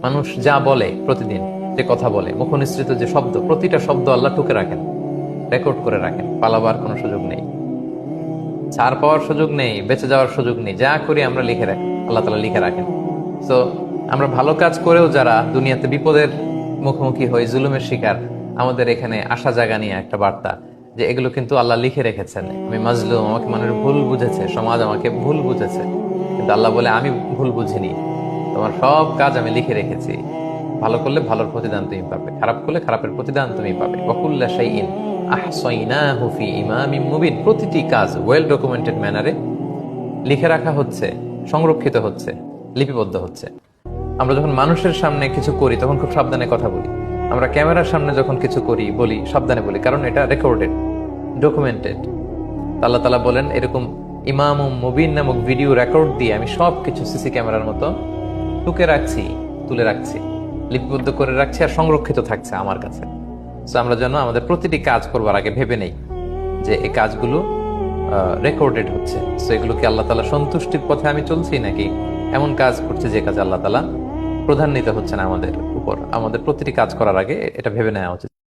মানুষ যা বলে প্রতিদিন, যে কথা বলে, মুখনিসৃত যে শব্দ, প্রতিটা শব্দ আল্লাহ টুকে রাখেন, রেকর্ড করে রাখেন। পালাবার কোনো সুযোগ নেই, ছাড় পাওয়ার সুযোগ নেই, বেঁচে যাওয়ার সুযোগ নেই। যা করি আমরা লিখে রাখি, আল্লাহ তাআলা লিখে রাখেন। তো আমরা ভালো কাজ করেও যারা দুনিয়াতে বিপদের মুখোমুখি হই, জুলুমের শিকার, আমাদের এখানে আশা জাগা নিয়ে একটা বার্তা যে এগুলো কিন্তু আল্লাহ লিখে রেখেছেন। আমি মাজলুম, আমাকে মানুষ ভুল বুঝেছে, সমাজ আমাকে ভুল বুঝেছে, কিন্তু আল্লাহ বলে আমি ভুল বুঝিনি, তোমার সব কাজ আমি লিখে রেখেছি। ভালো করলে ভালোর প্রতিদান তুমি পাবে, খারাপ করলে খারাপের প্রতিদান তুমি পাবে। ওয়াকুল্লা শাইইন আহসাইনাহু ফি ইমামিম মুবিন। প্রতিটি কাজ ওয়েল ডকুমেন্টেড ম্যানারে লিখে রাখা হচ্ছে, সংরক্ষিত হচ্ছে, লিপিবদ্ধ হচ্ছে। আমরা যখন মানুষের সামনে কিছু করি তখন খুব সাবধানে কথা বলি। আমরা ক্যামেরার সামনে যখন কিছু করি বলি সাবধানে বলি, কারণ এটা রেকর্ডেড, ডকুমেন্টেড। আল্লাহ তাআলা বলেন এরকম ইমাম মুবিন নামক ভিডিও রেকর্ড দিয়ে আমি সবকিছু সিসি ক্যামেরার মতো টুকে রাখছি, তুলে রাখছি, লিপিবদ্ধ করে রাখছি, আর সংরক্ষিত থাকছে আমার কাছে। সো আমরা যেন আমাদের প্রতিটি কাজ করবার আগে ভেবে নেই যে এই কাজগুলো রেকর্ডেড হচ্ছে। সো এগুলো কি আল্লাহ তাআলা সন্তুষ্টির পথে আমি চলছি, নাকি এমন কাজ করছি যে কাজে আল্লাহ তাআলা প্রধান্বিত হচ্ছেন আমাদের উপর। আমাদের প্রতিটি কাজ করার আগে এটা ভেবে নেওয়া উচিত।